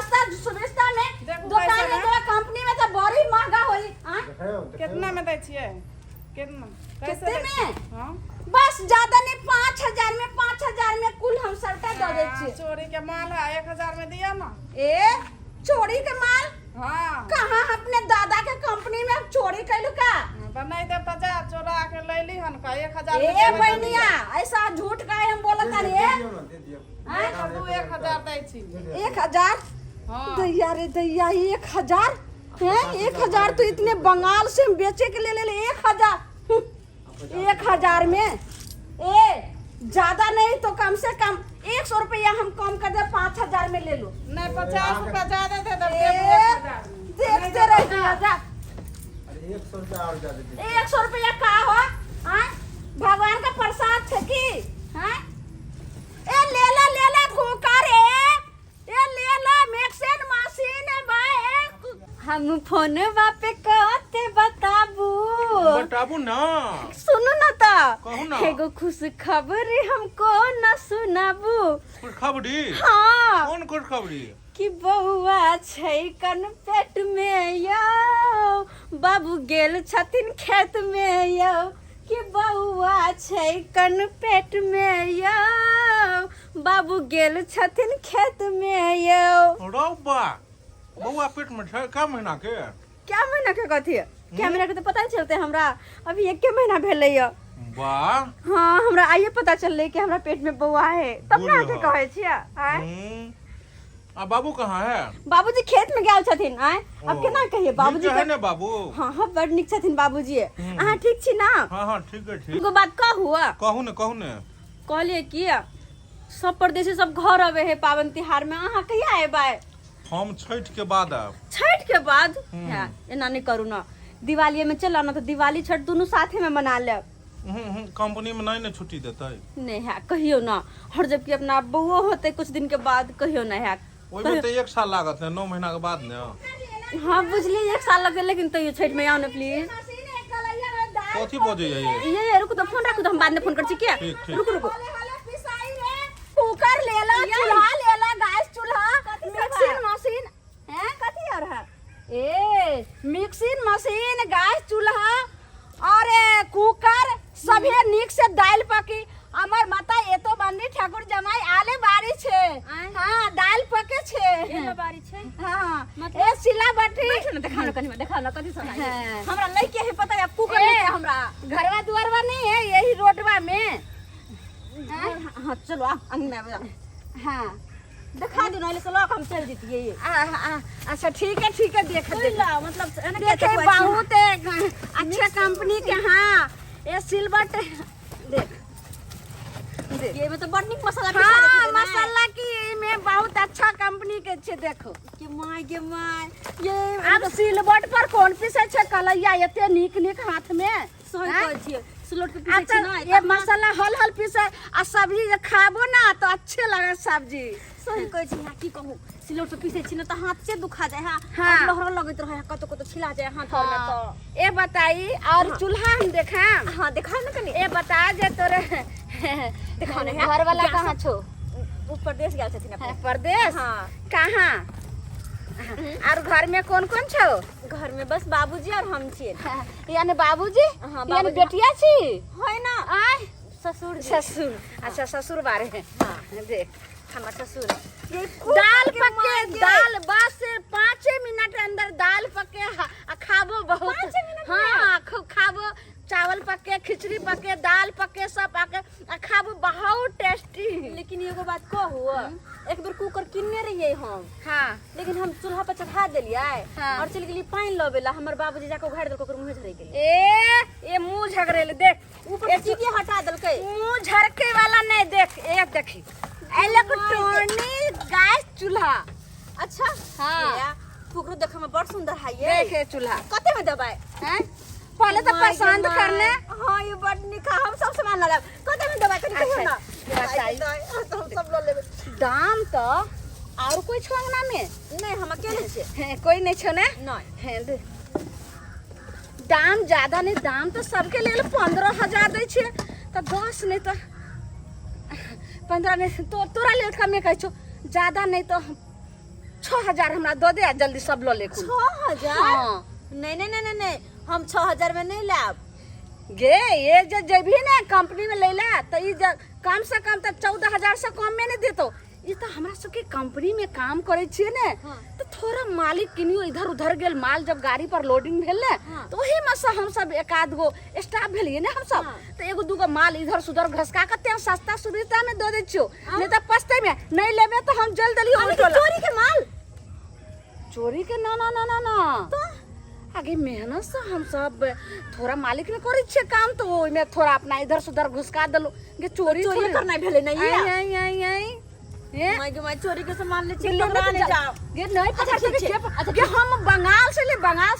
सस्ता सुविस्ता में दुकान में तो कंपनी में तो बड़ी महंगा होई। कितना में दै छियै? कितना कितने में? हां बस ज्यादा नहीं 5000 में कुल हम सबटा दे दे छी। चोरी के माल है 1000 में दिया ना। ए चोरी के माल? हां कहां अपने दादा के कंपनी में चोरी कैलू का? बनाई दे 50 चोरा के ले ली हन का 1000 में। ए बहनिया ऐसा झूठ काहे हम बोलत तानी ए? हां तू 1000 दै छी। 1000? हां दैया रे दैया 1000 है? 1000 तो इतने बंगाल से हम बेचे के ले 1000 1000 में ए ज्यादा नहीं तो कम से कम 100 रुपया हम कम कर दे 5000 में ले लो। नहीं 50 रुपया ज्यादा दे दे। देखते रह जा। अरे 100 रुपया और ज्यादा दे। 100 रुपया का हो? हाँ? भगवान का प्रसाद है की? हाँ? ए लेला कुकर ए लेला मिक्सर मशीन है भाई। हम फोनवा पे कहते बताबू ना। सुनो ना ता कहू ना। एगो खुश खबर हमको न सुनाबू। खुश खबरी? हाँ कौन खुश खबरी? कि बउआ छै कन पेट में यौ बाबू गेल छथिन खेत में यौ कि बउआ छै कन पेट में यौ बाबू गेल छथिन खेत में यौ। रौबा बउआ पेट में छै का महीना के? क्या महीना के कथी है? क्या महीना के तो पता नहीं चलते हमरा अभी 1 महीना भेलै य। वाह हाँ हमरा आइए पता चलले कि हमरा पेट में बउआ है तब ना के कहै छियै आय। आ बाबू कहाँ है? बाबूजी खेत में गेल छथिन आय। अब केना कहिए बाबूजी है ना बाबू? हाँ हाँ बड़ निक छथिन बाबूजी। अहाँ ठीक छी ना? हाँ ठीक है ठीक। एगो बात कहू कहू ने। कहलिए कि सब परदेसी सब घर आवे है पावन तिहार में अहाँ कहिया आएबै? हम छठ के बाद आब। छठ के बाद? एना नहीं करू ना दिवाली में चला ना तो दिवाली छठ दोनों साथे में मना लेब। कंपनी में नहीं छुट्टी देते? नहीं है कहियो ना हर जबकि अपना बउओ होते कुछ दिन के बाद कहियो ना है। ओइ में तो 1 साल लागत है 9 महीना के बाद ने। हाँ बुझली 1 साल लगे लेकिन तैयो छठ में आओ ना प्लीज। कथी बजे है ये रुको तो फोन रखो तो हम बाद में फोन कर छी क्या? रुको कुकर ले लो चूल्हा ले लो गैस चूल्हा मिक्सिंग मशीन है कथी और है? ए मिक्सिंग मशीन गैस चूल्हा और कुकर सभी निक से दाल पकी हमर माता ए तो बंदी ठाकुर जमाई आले बारी छे। हां दाल पके छे एला बारी छे। हां ए सिला बाटी देखा ना कथी सुनाई हमरा नहीं के है पता है कुकर नहीं हमरा घरवा दुआरवा नहीं है यही रोडवा में। हाँ चलो अंगना में। हाँ दिखा दो ना चलो हम चल देती है। अच्छा ठीक है देख मतलब देखे बहुत अच्छा कंपनी के। हाँ ये सिल्वर देख ये में तो बड़ निक मसाला। हाँ मसाला की में बहुत अच्छा कंपनी के छे देखो के माय ये अब सिलबट पर कौन पीसे छे कलैया एते निक हाथ में सही कहै छियै सिलबट पे पीसे छी ना ये मसाला हल पीसे आ सब्जी जे खाबो ना तो अच्छे लगे सब्जी। सही कहै छी की कहूं सिलबट पे पीसे छी ना तो हाथ से दुखा जाए। हां लहर लगत रहे कतो छिला जाए हाथ और में। तो ए बताई और चूल्हा हम देखा? हां दिखा ना कनी। ए बता जे तोरे दिखा ना घर वाला कहां छो? ऊपर देश गेल छथिन अपने। परदेश? हां कहां? और घर में कौन छो? घर में बस बाबूजी और हम छी। यानी बाबूजी? हां यानी बेटिया छी होय ना? आय ससुर अच्छा ससुर बारे है। हां देख हमर ससुर दाल पके दाल बस 5 मिनट अंदर दाल पके खाबो बहुत। 5 मिनट? हां खाबो चावल पके खिचड़ी पके दाल पके सब पके खाबो बहुत टेस्टी। लेकिन एगो बात कहू एक बार कुकर किनने रहिए हम। हाँ लेकिन हम चूल्हा पर चढ़ा देलिए और चल गेली पानी लबेला हमर बाबूजी जाके उघाड़ देलको ओकर मुंह झरै गेलै। ए मुंह झगरेले देख ऊपर चीज़ हटा देलकै मुंह झरके वाला नहीं देख एक देखी इलेक्ट्रॉनिक गैस चूल्हा। अच्छा हां कुकर देखे में बड़ सुंदर है ये। देखे चूल्हा कते में दबाए हैं पहले तो पसंद करने। हां ये बड़ निका हम सब सामान ला कते में दबाए कनी कहियो ना बताई तो सब लो लेबे। दाम तो और कोई छो अंगना में नहीं हम अकेले छे कोई नहीं छो ने नहीं दाम ज्यादा नहीं दाम तो सबके ले 15,000 दै छे तो 10 नहीं तो 15 नहीं तो तोरा ले कम कह छो ज्यादा नहीं तो 6,000 हमरा दो दे आ जल्दी सब लो ले कुल। 6,000? हाँ। नहीं, हम 6,000 में नहीं लाब। गे ये जब भी ना कंपनी में ले ला तो ये कम से कम तो 14,000 से कम में नहीं देतो। ये तो हमरा सबके कंपनी में काम करे छिए ने हाँ। तो थोड़ा मालिक किनियो इधर उधर गेल माल जब गाड़ी पर लोडिंग भेल ने हाँ। तो वही में से हम सब एक आध गो स्टाफ भेलिए ने हम सब हाँ। तो एगो दूगो माल इधर सुधर घसका के सस्ता सुविधा में दे दे छियो नहीं तो पछते में नहीं लेबे तो हम जल्द दलियो अभी चोरी के माल चोरी के ना ना ना ना ना तो आगे मेहनत से हम सब थोड़ा मालिक में करे छिए काम तो ओइमे थोड़ा अपना इधर सुधर घुसका दलो गे चोरी चोरी करना भेले नहीं है। आई मैं चोरी के सामान ले ये चिल्लो लोग राने जाओ। ये नहीं पकड़ ठीक सके है। के के हम बंगाल से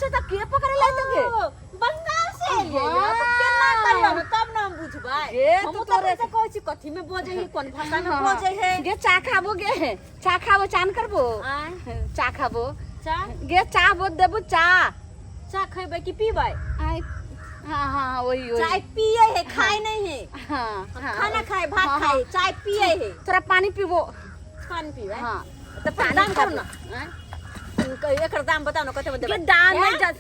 तो के पकड़ ले तोगे ओ, बंगाल से ले लो हाँ। तो केना करियो ना तब ना हम बुझबाई। ये हम तो तो तोरे- कैसे कहै छी कथी में बोजे है कोन भाषा में बोजे है। गे चा खाबो गे चा खाबो चान करबो आय चा खाबो चा गे चा बो देबो चा चा खइबै कि पीबै? आई हाँ वही चाय पिए है खाए नहीं है। हाँ खाना खाए भात हाँ, खाए चाय पिए है थोड़ा पानी पीबो पानी पीबै। हाँ तो फिर दाम करू ना एकर दाम बताओ ना कते में गे देबै। दाम नहीं हैं? जा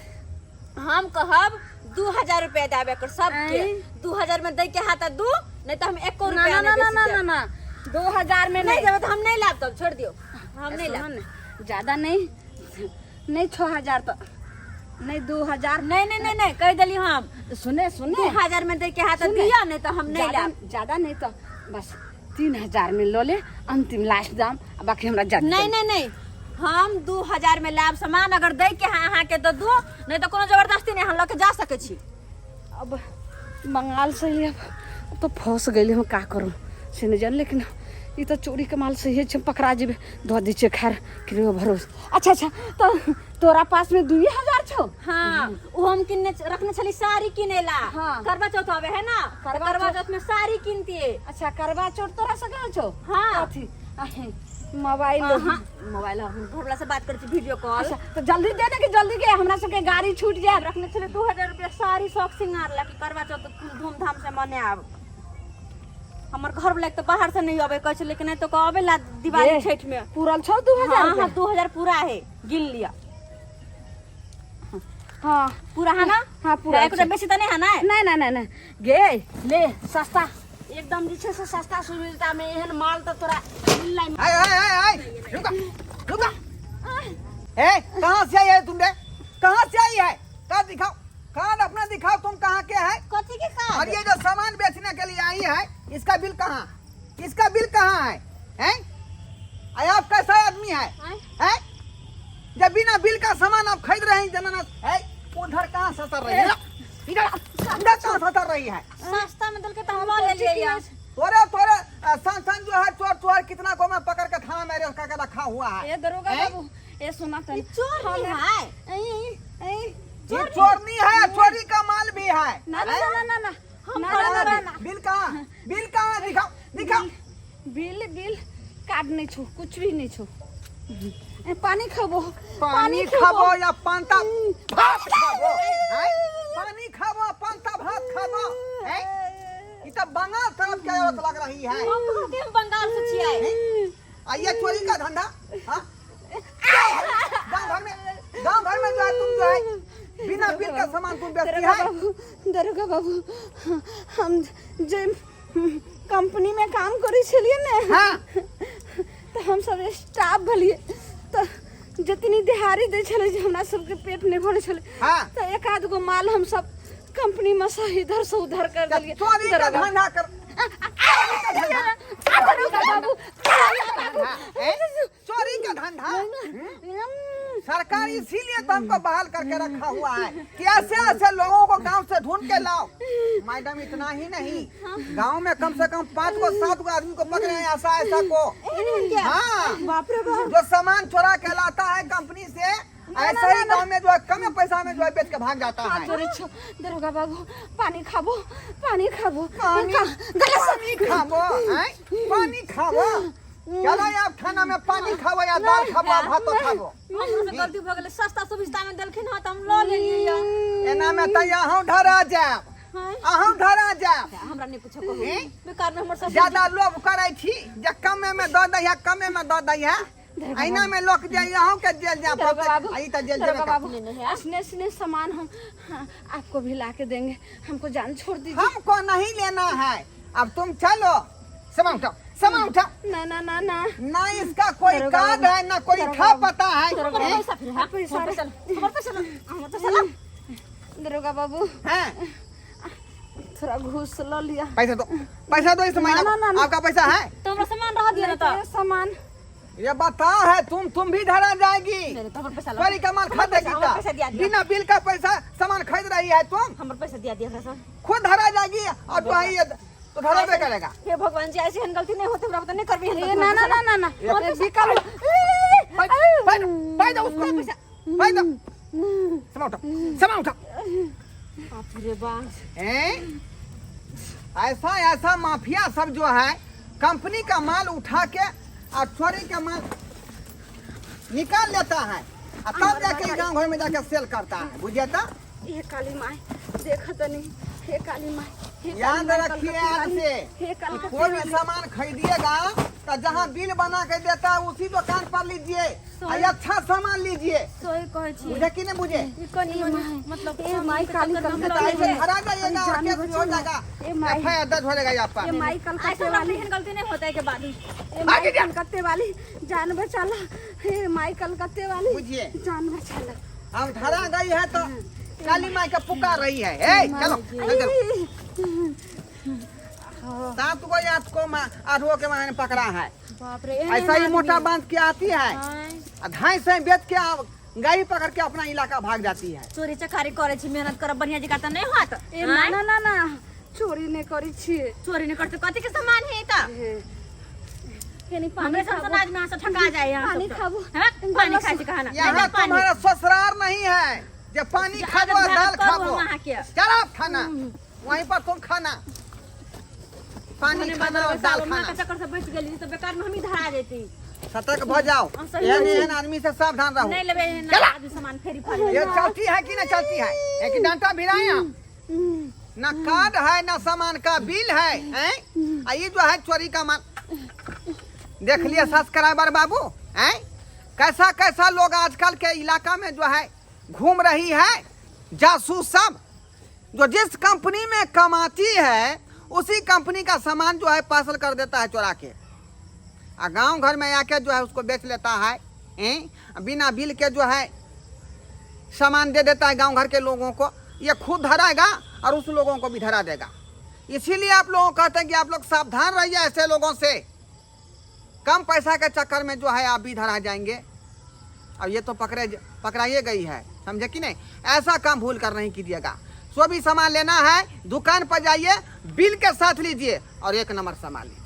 हम कहब 2,000 रुपया देबे कर सबके। आय। 2,000 में दे के हाथ दू नहीं तो हम 1 ना रुपया ना नहीं ना बेसी ना देब। ना 2,000 में नहीं नहीं देबे तो हम नहीं लाब तब छोड़ दियो हम नहीं लाब। ज्यादा नहीं 6,000 तो नहीं 2,000 नहीं कह दिली हम सुने 2,000 में दे के हाथ सुने। दिया नहीं तो हम नहीं लाब। ज्यादा नहीं तो बस 3,000 में लो ले अंतिम लास्ट दाम बाकी हमरा ज्यादा नहीं हम 2,000 में लाब सामान अगर दे के अहाँ के दे दू नहीं तो कोनो जबरदस्ती नहीं हम लोग के जा सके छी। अब बंगाल से ही अब तो फंस गई हम का करूँ से नहीं जान लेकिन ये तो चोरी के माल से ही पकड़ा जेबे दो दी खैर करियो भरोस। अच्छा तो तोरा पास में 2,000 छो। हाँ वो हम किन्ने रखने छली साड़ी किनेला। हाँ। करवा चौथ आवे है ना करवा चौथ में साड़ी किनती है। अच्छा करवा चौथ तोरा सके छो। हाँ। कथी मोबाइल मोबाइल हम घर वाला से बात करती वीडियो कॉल। अच्छा तो जल्दी दे दे कि जल्दी के हमरा सबके गाड़ी छूट जाए। रखने छले 2,000 रुपया साड़ी शौक सिंगार ला कि करवा चौथ धूमधाम से मनाब। हमर घर वाला तो बाहर से नहीं आवे कह छले लेकिन नहीं तो कहबे ला दिवाली ये, छठ में पूरल छो 2,000 हाँ 2,000 पूरा है गिन लिया। हाँ पूरा है ना? हाँ पूरा एक बेसी तो नहीं है ना? नहीं गे ले सस्ता एकदम जे से सस्ता सुविधा में एहन माल तो तोरा मिलला आय रुका ए कहाँ से आई है तुम रे? कहाँ से आई है? कहाँ दिखाओ कार्ड अपना दिखाओ तुम कहाँ के है? कथी के और कार्ड? ये जो सामान बेचने के लिए आई है इसका बिल कहाँ? इसका बिल कहाँ है? हैं? अरे आप कैसा आदमी है? हैं? जब बिना बिल का सामान आप खरीद रहे हैं जनाना है उधर कहाँ सतर रही है? इधर कहाँ सतर रही है? सस्ता में दल के तो हम ले लिए यार। तोरे सन जो है चोर कितना को मैं पकड़ के थाना में रखा के रखा हुआ है। ए दरोगा हैं? बाबू ए सुना तनी चोर नहीं है। ये चोरनी है चोरी का माल भी है। ना हम बिल कहाँ? बिल कहाँ? दिखाओ बिल कार्ड नहीं छो कुछ भी नहीं छो। पानी खाबो पानी खाबो या पांता भात खाबो हैं? पानी खाबो पांता भात खाबो हैं? ये तो बंगाल तरफ के औरत लग रही है। हम बंगाल से छियै। आ ये चोरी का धंधा हाँ? गाँव घर में जो है तुम जो है बिना बिल का सामान तुम बेचती है। दरोगा बाबू हम जे कंपनी में काम करी छलिए ने हाँ तो हम सब स्टाफ भलिए तो जितनी दिहाड़ी दे छले जे हमरा सबके पेट नहीं भरे छले हाँ। तो एक आध गो माल हम सब कंपनी में से इधर से उधर कर दिए। चोरी का धंधा कर बाबू हैं? चोरी का धंधा सरकार इसीलिए तो हमको बहाल करके रखा हुआ है कि ऐसे ऐसे लोगों को गांव से ढूंढ के लाओ। मैडम इतना ही नहीं गांव में कम से कम 5 को 7 को आदमी को पकड़े हैं ऐसा को। हाँ बाप रे बाप जो सामान चोरा के लाता है कंपनी से ऐसा ही गांव में जो है कम पैसा में जो है बेच के भाग जाता है। चोरी छो दरोगा बाबू पानी खाबो पानी खाबो पानी खाबो हैं? पानी खाबो चलो आप खाना में पानी खाबो या दाल खाबो या भात खाबो। हमसे गलती हो गेलै सस्ता सुविधा में देलखिन ह त हम ल लेलियै। एना में तो यहाँ धरा जाब अहाँ धरा जाब। हमरा नहीं पूछो को बेकार में हमर सब ज्यादा लोभ करे थी जे कमे में दो दैया कमे में दो दैया आईना में लोक जाइए हम के जेल जा दरोगा बाबू, आई त जेल दरोगा जेल बाबू, नहीं, हाँ? इसने इसने सामान हम हाँ, आपको भी ला के देंगे, हमको जान छोड़ दीजिए। हमको नहीं लेना है। अब तुम चलो, सामान उठाओ, सामान उठाओ। ना ना ना ना ना इसका कोई दरोगा कार्ड बाबू, है ना कोई दरोगा था बाबू, पता है दरोगा हैं? बाबू, फिर हाँ, पैसा हमारे पे चलो हमारे पे चलो। दरोगा बाबू हैं? थोड़ा घूस लो लिया। पैसा दो इस महीना ना, ना, ना। आपका पैसा है? तो हमारा सामान रह दिया ना तो ये सामान ये बता है तुम भी धरा जाएगी। नहीं, तो हमारे पैसा लो। बड़ी कमाल खरीदेगी हमारा पैसा दिया का दिया। बिना बिल का पैसा सामान खरीद रही है तुम, हमारे पैसा दिया दिया सर। खुद धरा जाएगी और तो है ये तो धरा दे करेगा। हे भगवान जी ऐसी हन गलती नहीं होती हमरा पता नहीं करबी हन ये गलती। ना ना ना ना ना ये ये बिकल पैदा उसको पैदा सामान उठाओ, सामान उठाओ। बाप रे बाप। हैं? ऐसा ऐसा माफिया सब जो है कंपनी का माल उठा के और चोरी का माल निकाल लेता है और तब जाके गांव घर में जाके सेल करता है, बुझे तो? ये काली माई देखा तो नहीं, हे काली माई, हे काली याद माई, रखिए कलकत्ते आज वाली, से हे कलकत्ते कोई भी वाली। सामान खरीदिएगा तो जहाँ बिल बना के देता है उसी दुकान पर लीजिए और अच्छा सामान लीजिए, सोई कहै छी बुझे कि नहीं बुझे? ई कोनी मतलब ए माई काली नहीं तो कलकत्ते ऐसे वाली, धरा जाइएगा और जानी केस भी हो बचाना। जाएगा, ए माई, FIR दर्ज हो जाएगा आप ये पर। माई कलकत्ते ऐसा वाली, हन गलती नहीं होता है के बाद ही। ए माई कलकत्ते वाली जान बचाला, हे माई कलकत्ते वाली बुझिए जान बचाला। हम धरा गई है तो काली माई का पुकार रही है। ए चलो चलो 7 को या 8 को के मैंने पकड़ा है। बाप रे ऐसा ही मोटा बांध के आती है और धाई से बेच के गाड़ी पकड़ के अपना इलाका भाग जाती है। चोरी चकारी करे छी मेहनत करब बढ़िया जगह त नहीं होत। ए ना ना ना ना चोरी नहीं करी छी। चोरी नहीं करते कथी के सामान है त यानी हमरे पानी सब खाबो, समाज में से ठगा जाए यहाँ पानी सब खाबो। हैं? पानी खाए छी कहना यहाँ तुम्हारा ससुराल नहीं है जो पानी खाबो और दाल खाबो। वहाँ के चलो खाना वहीं पर तुम खाना पानी खाना और दाल माँ खाना। के चक्कर से बच गेली तो बेकार में हम ही धरा जेती। सतर्क हो जाओ, सही एहन है। एहन आदमी से सावधान रहो। नहीं लेबे ना चला। आदमी सामान फेरी फल ये चलती है कि ना चलती है? एक डांटा भिराया ना कार्ड है ना सामान का बिल है, हैं? ये जो है चोरी का माल देख लिया सब्सक्राइबर बाबू, हैं? कैसा कैसा लोग आजकल के इलाका में जो है घूम रही है जासूस सब, जो जिस कंपनी में कमाती है उसी कंपनी का सामान जो है पार्सल कर देता है चुरा के, और गांव घर में आके जो है उसको बेच लेता है, हैं? बिना बिल के जो है सामान दे देता है गांव घर के लोगों को। ये खुद धराएगा और उस लोगों को भी धरा देगा। इसीलिए आप लोगों को कहते हैं कि आप लोग सावधान रहिए ऐसे लोगों से, कम पैसा के चक्कर में जो है आप भी धरा जाएंगे। और ये तो पकड़ाई गई है, समझे कि नहीं? ऐसा काम भूल कर नहीं कीजिएगा। जो भी सामान लेना है दुकान पर जाइए, बिल के साथ लीजिए और 1 नंबर सामान लीजिए।